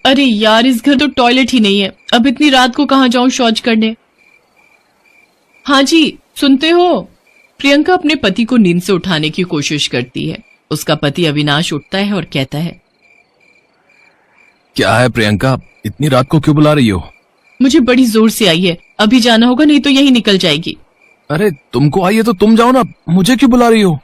अरे यार, इस घर तो टॉयलेट ही नहीं है। अब इतनी रात को कहाँ जाऊं शौच करने। हाँ जी, सुनते हो? प्रियंका अपने पति को नींद से उठाने की कोशिश करती है। उसका पति अविनाश उठता है और कहता है, क्या है प्रियंका, इतनी रात को क्यों बुला रही हो? मुझे बड़ी जोर से आई है, अभी जाना होगा नहीं तो यही निकल जाएगी। अरे तुमको आई है तो तुम जाओ ना, मुझे क्यों बुला रही हो?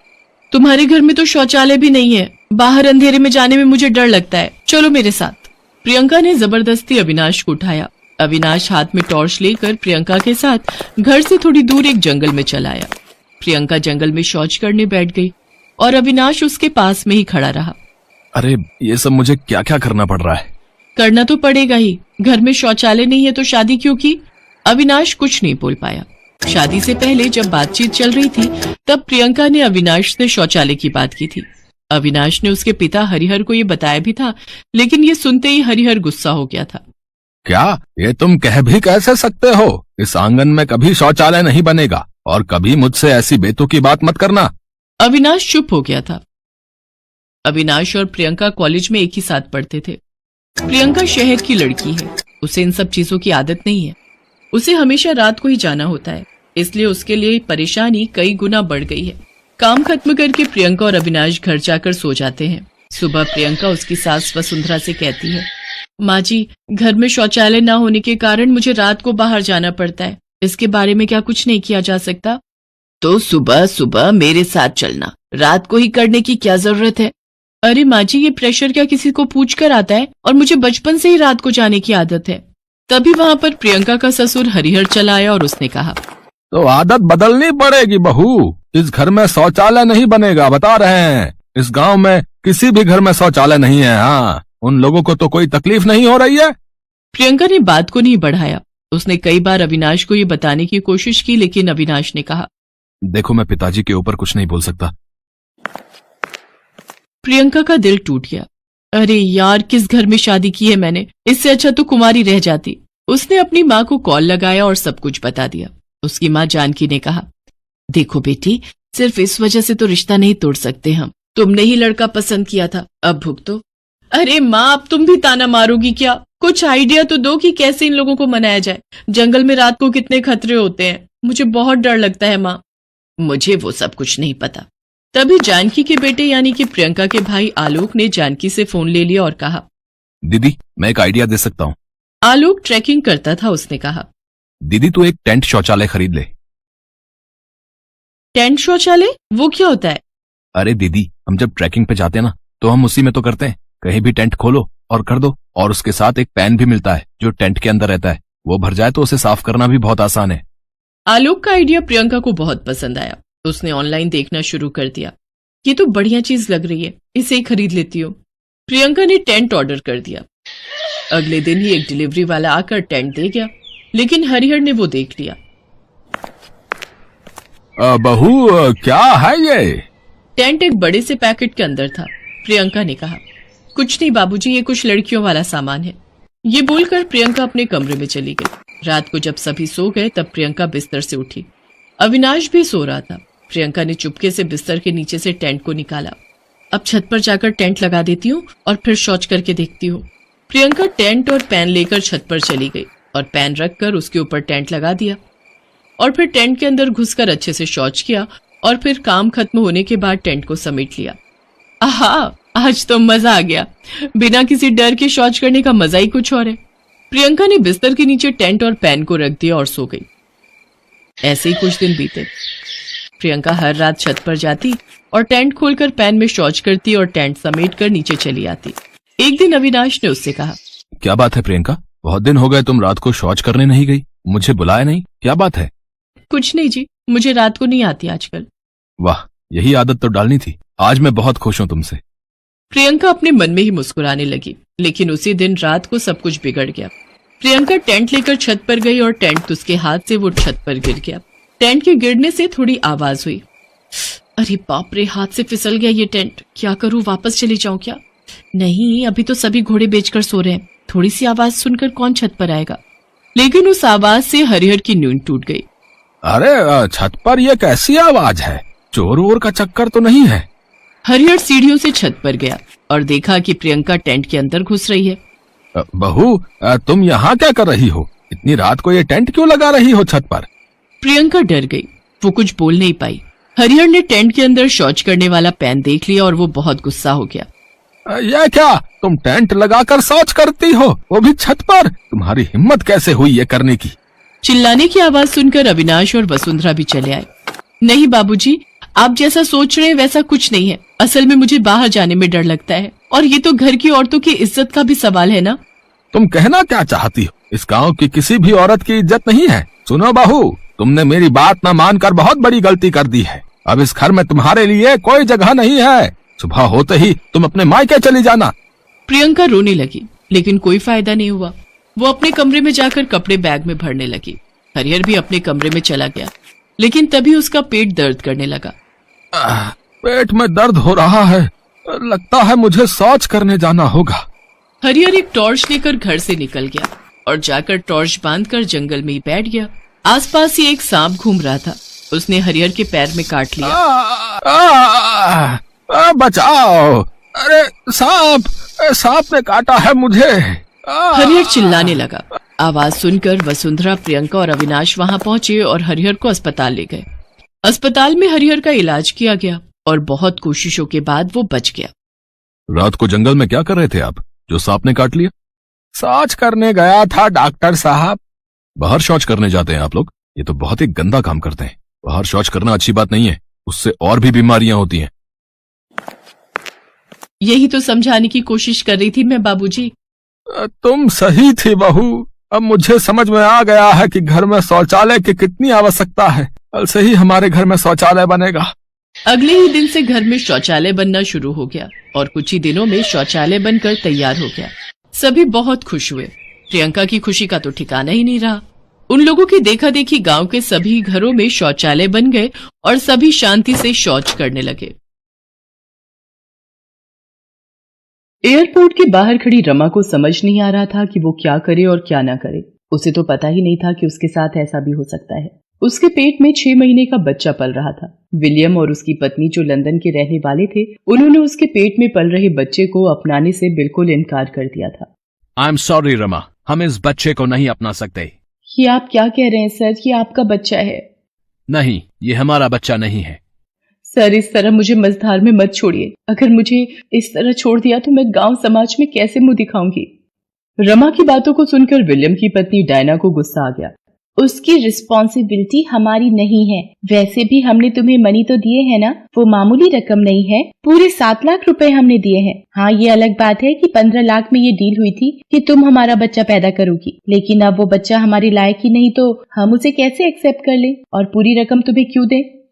तुम्हारे घर में तो शौचालय भी नहीं है, बाहर अंधेरे में जाने में मुझे डर लगता है, चलो मेरे साथ। प्रियंका ने जबरदस्ती अविनाश को उठाया। अविनाश हाथ में टॉर्च लेकर प्रियंका के साथ घर से थोड़ी दूर एक जंगल में चला आया। प्रियंका जंगल में शौच करने बैठ गई और अविनाश उसके पास में ही खड़ा रहा। अरे ये सब मुझे क्या क्या करना पड़ रहा है? करना तो पड़ेगा ही, घर में शौचालय नहीं है तो शादी क्यों की? अविनाश कुछ नहीं बोल पाया। शादी से पहले जब बातचीत चल रही थी तब प्रियंका ने अविनाश से शौचालय की बात की थी। अविनाश ने उसके पिता हरिहर को ये बताया भी था, लेकिन ये सुनते ही हरिहर गुस्सा हो गया था। क्या ये तुम कह भी कैसे सकते हो? इस आंगन में कभी शौचालय नहीं बनेगा और कभी मुझसे ऐसी बेतुकी बात मत करना। अविनाश चुप हो गया था। अविनाश और प्रियंका कॉलेज में एक ही साथ पढ़ते थे। प्रियंका शहर की लड़की है, उसे इन सब चीजों की आदत नहीं है। उसे हमेशा रात को ही जाना होता है, इसलिए उसके लिए परेशानी कई गुना बढ़ गई है। काम खत्म करके प्रियंका और अविनाश घर जाकर सो जाते हैं। सुबह प्रियंका उसकी सास वसुंधरा से कहती है, माँ जी, घर में शौचालय न होने के कारण मुझे रात को बाहर जाना पड़ता है, इसके बारे में क्या कुछ नहीं किया जा सकता? तो सुबह सुबह मेरे साथ चलना, रात को ही करने की क्या जरूरत है? अरे माँ जी, ये प्रेशर क्या किसी को पूछ कर आता है? और मुझे बचपन से ही रात को जाने की आदत है। तभी वहाँ पर प्रियंका का ससुर हरिहर चला आया और उसने कहा, तो आदत बदलनी पड़ेगी बहू, इस घर में शौचालय नहीं बनेगा, बता रहे हैं। इस गांव में किसी भी घर में शौचालय नहीं है। हाँ, उन लोगों को तो कोई तकलीफ नहीं हो रही है। प्रियंका ने बात को नहीं बढ़ाया। उसने कई बार अविनाश को ये बताने की कोशिश की, लेकिन अविनाश ने कहा, देखो मैं पिताजी के ऊपर कुछ नहीं बोल सकता। प्रियंका का दिल टूट गया। अरे यार, किस घर में शादी की है मैंने, इससे अच्छा तो कुमारी रह जाती। उसने अपनी माँ को कॉल लगाया और सब कुछ बता दिया। उसकी माँ जानकी ने कहा, देखो बेटी, सिर्फ इस वजह से तो रिश्ता नहीं तोड़ सकते हम। तुमने ही लड़का पसंद किया था, अब भुगतो। अरे माँ, अब तुम भी ताना मारोगी क्या? कुछ आइडिया तो दो कि कैसे इन लोगों को मनाया जाए। जंगल में रात को कितने खतरे होते हैं, मुझे बहुत डर लगता है माँ। मुझे वो सब कुछ नहीं पता। तभी जानकी के बेटे यानी कि प्रियंका के भाई आलोक ने जानकी से फोन ले लिया और कहा, दीदी मैं एक आइडिया दे सकता हूँ। आलोक ट्रैकिंग करता था। उसने कहा, दीदी तू एक टेंट शौचालय खरीद ले। टेंट शौचालय? वो क्या होता है? अरे दीदी, हम जब ट्रैकिंग पे जाते हैं ना तो हम उसी में तो करते हैं। कहीं भी टेंट खोलो और कर दो, और उसके साथ एक पैन भी मिलता है जो टेंट के अंदर रहता है। वो भर जाए तो उसे साफ करना भी बहुत आसान है। आलोक का आइडिया प्रियंका को बहुत पसंद आया। उसने ऑनलाइन देखना शुरू कर दिया। ये तो बढ़िया चीज लग रही है, इसे ही खरीद लेती हूँ। प्रियंका ने टेंट ऑर्डर कर दिया। अगले दिन ही एक डिलीवरी वाला आकर टेंट दे गया, लेकिन हरिहर ने वो देख लिया। बहू क्या है ये? टेंट एक बड़े से पैकेट के अंदर था। प्रियंका ने कहा, कुछ नहीं बाबूजी, ये कुछ लड़कियों वाला सामान है। ये बोलकर प्रियंका अपने कमरे में चली गई। रात को जब सभी सो गए तब प्रियंका बिस्तर से उठी। अविनाश भी सो रहा था। प्रियंका ने चुपके से बिस्तर के नीचे से टेंट को निकाला। अब छत पर जाकर टेंट लगा देती हूँ और फिर शौच करके देखती हूँ। प्रियंका टेंट और पैन लेकर छत पर चली गई और पैन रखकर उसके ऊपर टेंट लगा दिया और फिर टेंट के अंदर घुसकर अच्छे से शौच किया और फिर काम खत्म होने के बाद टेंट को समेट लिया। आहा, आज तो मजा आ गया। बिना किसी डर के शौच करने का मजा ही कुछ और है। प्रियंका ने बिस्तर के नीचे टेंट और पैन को रख दिया और सो गई। ऐसे ही कुछ दिन बीते। प्रियंका हर रात छत पर जाती और टेंट खोलकर पैन में शौच करती और टेंट समेट कर नीचे चली आती। एक दिन अविनाश ने उससे कहा, क्या बात है प्रियंका, बहुत दिन हो गए तुम रात को शौच करने नहीं गई, मुझे बुलाया नहीं, क्या बात है? कुछ नहीं जी, मुझे रात को नहीं आती आजकल। वाह, यही आदत तो डालनी थी। आज मैं बहुत खुश हूँ तुमसे। प्रियंका अपने मन में ही मुस्कुराने लगी, लेकिन उसी दिन रात को सब कुछ बिगड़ गया। प्रियंका टेंट लेकर छत पर गई और टेंट उसके हाथ से वो छत पर गिर गया। टेंट के गिरने से थोड़ी आवाज हुई। अरे बाप रे, हाथ से फिसल गया ये टेंट। क्या करूं, वापस चली जाऊं क्या? नहीं, अभी तो सभी घोड़े बेचकर सो रहे हैं, थोड़ी सी आवाज सुनकर कौन छत पर आएगा। लेकिन उस आवाज से हरिहर की नींद टूट गई। अरे छत पर ये कैसी आवाज है? चोर वोर का चक्कर तो नहीं है? हरिहर सीढ़ियों से छत पर गया और देखा कि प्रियंका टेंट के अंदर घुस रही है। बहू, तुम यहाँ क्या कर रही हो? इतनी रात को ये टेंट क्यों लगा रही हो छत पर? प्रियंका डर गई। वो कुछ बोल नहीं पाई। हरिहर ने टेंट के अंदर शौच करने वाला पैन देख लिया और वो बहुत गुस्सा हो गया। यह क्या, तुम टेंट लगाकर शौच करती हो, वो भी छत पर? तुम्हारी हिम्मत कैसे हुई ये करने की? चिल्लाने की आवाज सुनकर अविनाश और वसुंधरा भी चले आए। नहीं बाबूजी, आप जैसा सोच रहे हैं वैसा कुछ नहीं है। असल में मुझे बाहर जाने में डर लगता है और ये तो घर की औरतों की इज्जत का भी सवाल है ना। तुम कहना क्या चाहती हो? इस गांव की किसी भी औरत की इज्जत नहीं है। सुनो बहू, तुमने मेरी बात न मानकर बहुत बड़ी गलती कर दी है। अब इस घर में तुम्हारे लिए कोई जगह नहीं है। सुबह होते ही तुम अपने मायके चली जाना। प्रियंका रोने लगी, लेकिन कोई फायदा नहीं हुआ। वो अपने कमरे में जाकर कपड़े बैग में भरने लगी। हरिहर भी अपने कमरे में चला गया, लेकिन तभी उसका पेट दर्द करने लगा। पेट में दर्द हो रहा है, लगता है मुझे शौच करने जाना होगा। हरिहर एक टॉर्च लेकर घर से निकल गया और जाकर टॉर्च बांधकर जंगल में ही बैठ गया। आसपास ही एक सांप घूम रहा था। उसने हरिहर के पैर में काट लिया। बचाओ! अरे सांप ने काटा है मुझे। हरिहर चिल्लाने लगा। आवाज सुनकर वसुंधरा, प्रियंका और अविनाश वहां पहुंचे और हरिहर को अस्पताल ले गए। अस्पताल में हरिहर का इलाज किया गया और बहुत कोशिशों के बाद वो बच गया। रात को जंगल में क्या कर रहे थे आप, जो सांप ने काट लिया? शौच करने गया था डॉक्टर साहब। बाहर शौच करने जाते हैं आप लोग? ये तो बहुत ही गंदा काम करते हैं। बाहर शौच करना अच्छी बात नहीं है, उससे और भी बीमारियां होती हैं। यही तो समझाने की कोशिश कर रही थी मैं बाबूजी। तुम सही थी बहू। अब मुझे समझ में आ गया है कि घर में शौचालय की कितनी आवश्यकता है। कल से ही हमारे घर में शौचालय बनेगा। अगले ही दिन से घर में शौचालय बनना शुरू हो गया और कुछ ही दिनों में शौचालय बनकर तैयार हो गया। सभी बहुत खुश हुए। प्रियंका की खुशी का तो ठिकाना ही नहीं रहा। उन लोगों की देखा देखी गांव के सभी घरों में शौचालय बन गए और सभी शांति से शौच करने लगे। एयरपोर्ट के बाहर खड़ी रमा को समझ नहीं आ रहा था कि वो क्या करे और क्या ना करे। उसे तो पता ही नहीं था कि उसके साथ ऐसा भी हो सकता है। उसके पेट में 6 महीने का बच्चा पल रहा था। विलियम और उसकी पत्नी जो लंदन के रहने वाले थे, उन्होंने उसके पेट में पल रहे बच्चे को अपनाने से बिल्कुल इनकार कर दिया था। आई एम सॉरी रमा, हम इस बच्चे को नहीं अपना सकते। ये आप क्या कह रहे हैं सर? ये आपका बच्चा है। नहीं, ये हमारा बच्चा नहीं है। सर, इस तरह मुझे मझधार में मत छोड़िए। अगर मुझे इस तरह छोड़ दिया तो मैं गांव समाज में कैसे मुंह दिखाऊंगी। रमा की बातों को सुनकर विलियम की पत्नी डायना को गुस्सा आ गया। उसकी रिस्पॉन्सिबिलिटी हमारी नहीं है। वैसे भी हमने तुम्हें मनी तो दिए है ना, वो मामूली रकम नहीं है। पूरे 7 लाख रुपए हमने दिए हैं। हाँ, ये अलग बात है कि 15 लाख में ये डील हुई थी कि तुम हमारा बच्चा पैदा करोगी, लेकिन अब वो बच्चा हमारे लायक ही नहीं तो हम उसे कैसे एक्सेप्ट कर ले और पूरी रकम तुम्हें क्यों दें?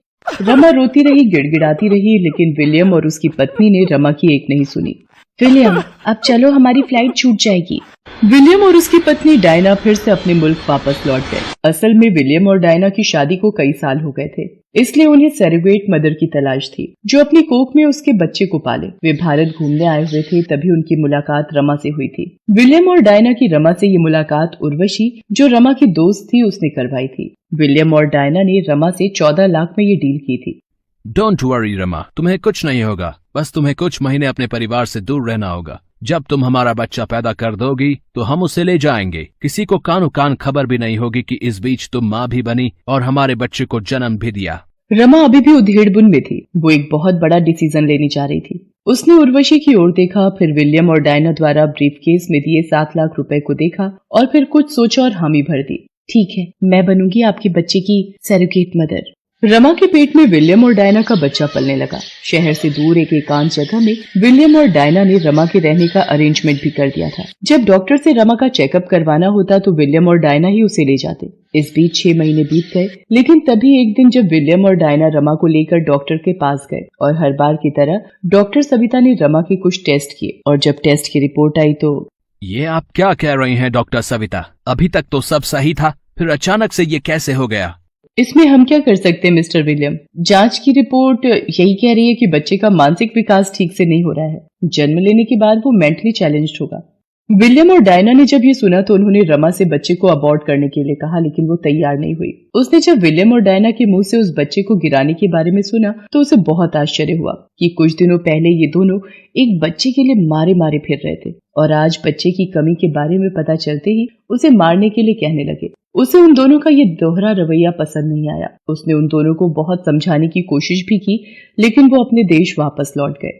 रमा रोती रही, गिड़गिड़ाती रही, लेकिन विलियम और उसकी पत्नी ने रमा की एक नहीं सुनी। विलियम, अब चलो, हमारी फ्लाइट छूट जाएगी। विलियम और उसकी पत्नी डायना फिर से अपने मुल्क वापस लौट गए। असल में विलियम और डायना की शादी को कई साल हो गए थे, इसलिए उन्हें सरोगेट मदर की तलाश थी जो अपनी कोख में उसके बच्चे को पाले। वे भारत घूमने आए हुए थे, तभी उनकी मुलाकात रमा से हुई थी। विलियम और डायना की रमा से ये मुलाकात उर्वशी, जो रमा की दोस्त थी, उसने करवाई थी। विलियम और डायना ने रमा से 14 लाख में ये डील की थी। डोंट वरी रमा, तुम्हें कुछ नहीं होगा। बस तुम्हें कुछ महीने अपने परिवार से दूर रहना होगा। जब तुम हमारा बच्चा पैदा कर दोगी तो हम उसे ले जाएंगे। किसी को कानो कान खबर भी नहीं होगी कि इस बीच तुम माँ भी बनी और हमारे बच्चे को जन्म भी दिया। रमा अभी भी उधेड़बुन में थी। वो एक बहुत बड़ा डिसीजन लेने जा रही थी। उसने उर्वशी की ओर देखा, फिर विलियम और डायना द्वारा ब्रीफकेस में दिए 7 लाख रुपए को देखा और फिर कुछ सोचा और हामी भर दी। ठीक है, मैं बनूंगी आपके बच्चे की सरोगेट मदर। रमा के पेट में विलियम और डायना का बच्चा पलने लगा। शहर से दूर एक एकांत जगह में विलियम और डायना ने रमा के रहने का अरेंजमेंट भी कर दिया था। जब डॉक्टर से रमा का चेकअप करवाना होता तो विलियम और डायना ही उसे ले जाते। इस बीच 6 महीने बीत गए, लेकिन तभी एक दिन जब विलियम और डायना रमा को लेकर डॉक्टर के पास गए और हर बार की तरह डॉक्टर सविता ने रमा के कुछ टेस्ट किए और जब टेस्ट की रिपोर्ट आई तो ये आप क्या कह रही हैं डॉक्टर सविता? अभी तक तो सब सही था, फिर अचानक से ये कैसे हो गया? इसमें हम क्या कर सकते हैं मिस्टर विलियम? जांच की रिपोर्ट यही कह रही है कि बच्चे का मानसिक विकास ठीक से नहीं हो रहा है। जन्म लेने के बाद वो मेंटली चैलेंज्ड होगा। विलियम और डायना ने जब ये सुना तो उन्होंने रमा से बच्चे को अबॉर्ट करने के लिए कहा, लेकिन वो तैयार नहीं हुई। उसने जब विलियम और डायना के मुंह से उस बच्चे को गिराने के बारे में सुना तो उसे बहुत आश्चर्य हुआ कि कुछ दिनों पहले ये दोनों एक बच्चे के लिए मारे मारे फिर रहे थे और आज बच्चे की कमी के बारे में पता चलते ही उसे मारने के लिए कहने लगे। उसे उन दोनों का ये दोहरा रवैया पसंद नहीं आया। उसने उन दोनों को बहुत समझाने की कोशिश भी की, लेकिन वो अपने देश वापस लौट गए।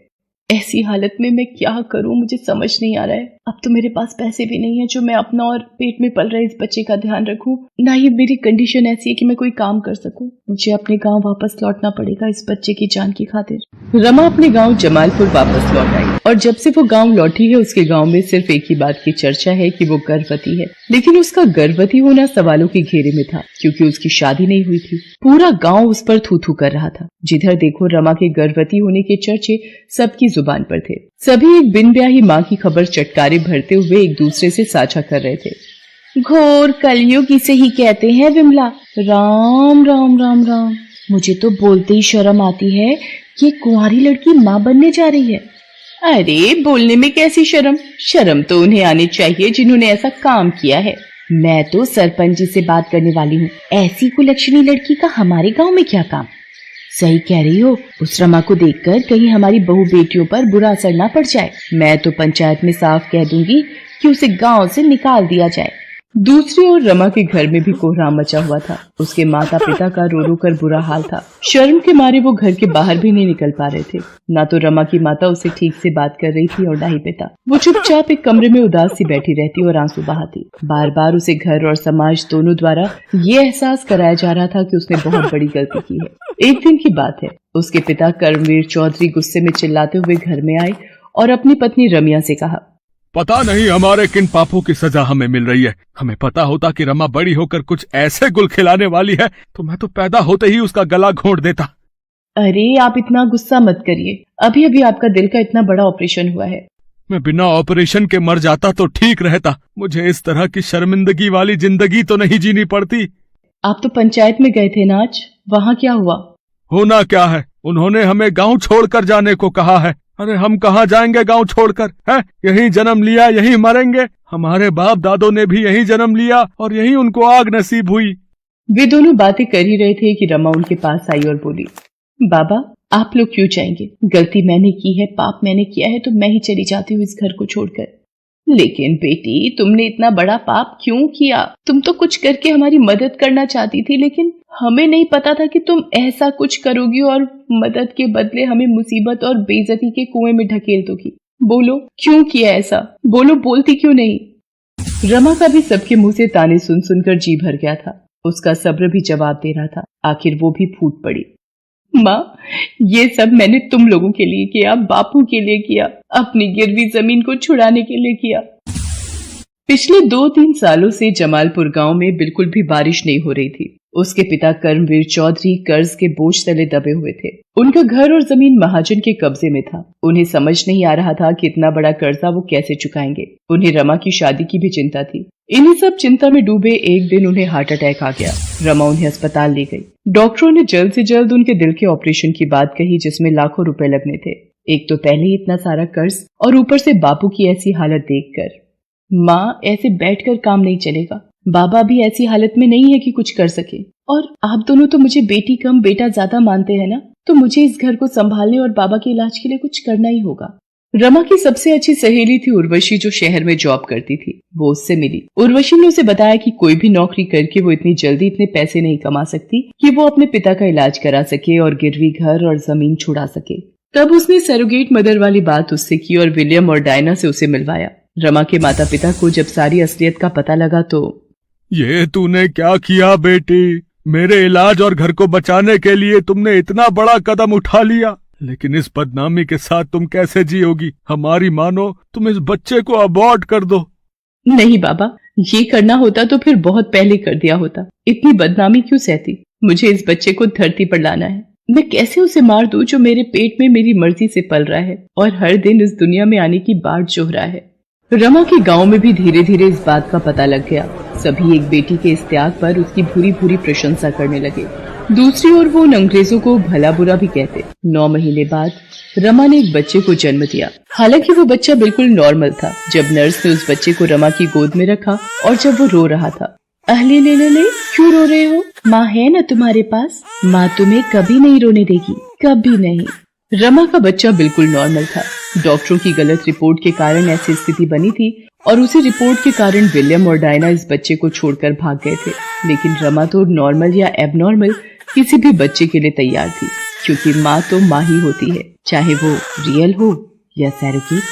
ऐसी हालत में मैं क्या करूं, मुझे समझ नहीं आ रहा है। अब तो मेरे पास पैसे भी नहीं है जो मैं अपना और पेट में पल रहे इस बच्चे का ध्यान रखूं, ना ही मेरी कंडीशन ऐसी है कि मैं कोई काम कर सकूं। मुझे अपने गांव वापस लौटना पड़ेगा इस बच्चे की जान की खातिर। रमा अपने गांव जमालपुर वापस लौट आई और जब से वो गांव लौटी है उसके गांव में सिर्फ एक ही बात की चर्चा है कि वो गर्भवती है। लेकिन उसका गर्भवती होना सवालों के घेरे में था क्योंकि उसकी शादी नहीं हुई थी। पूरा गांव उस पर थू थू कर रहा था। जिधर देखो रमा के गर्भवती होने के चर्चे सबकी जुबान पर थे। सभी एक बिन ब्याही माँ की खबर चटकारे भरते हुए एक दूसरे से साझा कर रहे थे। घोर कलयुग इसे ही कहते हैं विमला। राम राम राम राम, मुझे तो बोलते ही शर्म आती है कि कुंवारी लड़की माँ बनने जा रही है। अरे बोलने में कैसी शर्म, शर्म तो उन्हें आनी चाहिए जिन्होंने ऐसा काम किया है। मैं तो सरपंच जी से बात करने वाली हूँ। ऐसी कुलक्षणी लड़की का हमारे गांव में क्या काम। सही कह रही हो, उस रमा को देखकर कहीं हमारी बहू बेटियों पर बुरा असर ना पड़ जाए। मैं तो पंचायत में साफ कह दूंगी कि उसे गांव से निकाल दिया जाए। दूसरी ओर रमा के घर में भी कोहराम मचा हुआ था। उसके माता पिता का रो रो कर बुरा हाल था। शर्म के मारे वो घर के बाहर भी नहीं निकल पा रहे थे। ना तो रमा की माता उसे ठीक से बात कर रही थी और ना ही पिता। वो चुपचाप एक कमरे में उदास सी बैठी रहती और आंसू बहाती। बार बार उसे घर और समाज दोनों द्वारा ये एहसास कराया जा रहा था कि उसने बहुत बड़ी गलती की है। एक दिन की बात है, उसके पिता कर्मवीर चौधरी गुस्से में चिल्लाते हुए घर में आए और अपनी पत्नी रमिया से कहा, पता नहीं हमारे किन पापों की सजा हमें मिल रही है। हमें पता होता कि रमा बड़ी होकर कुछ ऐसे गुल खिलाने वाली है तो मैं तो पैदा होते ही उसका गला घोंट देता। अरे आप इतना गुस्सा मत करिए, अभी अभी आपका दिल का इतना बड़ा ऑपरेशन हुआ है। मैं बिना ऑपरेशन के मर जाता तो ठीक रहता। मुझे इस तरह की शर्मिंदगी वाली जिंदगी तो नहीं जीनी पड़ती। आप तो पंचायत में गए थे ना आज, वहाँ क्या हुआ? होना क्या है, उन्होंने हमें गांव छोड़कर जाने को कहा है। अरे हम कहाँ जाएंगे गांव छोड़कर, है? यहीं जन्म लिया यहीं मरेंगे। हमारे बाप दादों ने भी यहीं जन्म लिया और यहीं उनको आग नसीब हुई। वे दोनों बातें कर ही रहे थे कि रमा उनके पास आई और बोली, बाबा आप लोग क्यों जाएंगे? गलती मैंने की है, पाप मैंने किया है तो मैं ही चली जाती हूँ इस घर को छोड़कर। लेकिन बेटी तुमने इतना बड़ा पाप क्यों किया? तुम तो कुछ करके हमारी मदद करना चाहती थी, लेकिन हमें नहीं पता था कि तुम ऐसा कुछ करोगी और मदद के बदले हमें मुसीबत और बेइज्जती के कुएं में ढकेल दोगी। बोलो क्यों किया ऐसा? बोलो, बोलती क्यों नहीं? रमा का भी सबके मुंह से ताने सुन सुनकर जी भर गया था। उसका सब्र भी जवाब दे रहा था। आखिर वो भी फूट पड़ी, माँ ये सब मैंने तुम लोगों के लिए किया, बापू के लिए किया, अपनी गिरवी जमीन को छुड़ाने के लिए किया। पिछले 2-3 सालों से जमालपुर गांव में बिल्कुल भी बारिश नहीं हो रही थी। उसके पिता कर्मवीर चौधरी कर्ज के बोझ तले दबे हुए थे। उनका घर और जमीन महाजन के कब्जे में था। उन्हें समझ नहीं आ रहा था कि इतना बड़ा कर्जा वो कैसे चुकाएंगे। उन्हें रमा की शादी की भी चिंता थी। इन्हीं सब चिंता में डूबे एक दिन उन्हें हार्ट अटैक आ गया। रमा उन्हें अस्पताल ले गई। डॉक्टरों ने जल्द से जल्द उनके दिल के ऑपरेशन की बात कही, जिसमें लाखों रुपए लगने थे। एक तो पहले ही इतना सारा कर्ज और ऊपर से बापू की ऐसी हालत देखकर। माँ ऐसे बैठकर काम नहीं चलेगा। बाबा भी ऐसी हालत में नहीं है कि कुछ कर सके, और आप दोनों तो मुझे बेटी कम बेटा ज्यादा मानते हैं ना, तो मुझे इस घर को संभालने और बाबा के इलाज के लिए कुछ करना ही होगा। रमा की सबसे अच्छी सहेली थी उर्वशी, जो शहर में जॉब करती थी। वो उससे मिली। उर्वशी ने उसे बताया कि कोई भी नौकरी करके वो इतनी जल्दी इतने पैसे नहीं कमा सकती कि वो अपने पिता का इलाज करा सके और गिरवी घर और जमीन छुड़ा सके। तब उसने सरोगेट मदर वाली बात उससे की और विलियम और डायना से उसे मिलवाया। रमा के माता पिता को जब सारी असलियत का पता लगा तो, ये तूने क्या किया बेटी? मेरे इलाज और घर को बचाने के लिए तुमने इतना बड़ा कदम उठा लिया, लेकिन इस बदनामी के साथ तुम कैसे जियोगी? हमारी मानो तुम इस बच्चे को अबॉर्ट कर दो। नहीं बाबा, ये करना होता तो फिर बहुत पहले कर दिया होता। इतनी बदनामी क्यों सहती? मुझे इस बच्चे को धरती पर लाना है। मैं कैसे उसे मार दूं जो मेरे पेट में मेरी मर्जी से पल रहा है और हर दिन इस दुनिया में आने की बाट जोह रहा है। रमा के गांव में भी धीरे धीरे इस बात का पता लग गया। सभी एक बेटी के इस त्याग पर उसकी भूरी भूरी प्रशंसा करने लगे। दूसरी ओर वो उन अंग्रेजों को भला बुरा भी कहते। 9 महीने बाद रमा ने एक बच्चे को जन्म दिया। हालांकि वो बच्चा बिल्कुल नॉर्मल था। जब नर्स ने उस बच्चे को रमा की गोद में रखा और जब वो रो रहा था, अहले ले क्यों रो रहे हो? माँ है ना तुम्हारे पास, माँ तुम्हें कभी नहीं रोने देगी, कभी नहीं। रमा का बच्चा बिल्कुल नॉर्मल था। डॉक्टरों की गलत रिपोर्ट के कारण ऐसी स्थिति बनी थी और उसी रिपोर्ट के कारण विलियम और डायना इस बच्चे को छोड़कर भाग गए थे। लेकिन रमा तो नॉर्मल या एबनॉर्मल किसी भी बच्चे के लिए तैयार थी, क्योंकि माँ तो माँ ही होती है, चाहे वो रियल हो या सैरोगेट।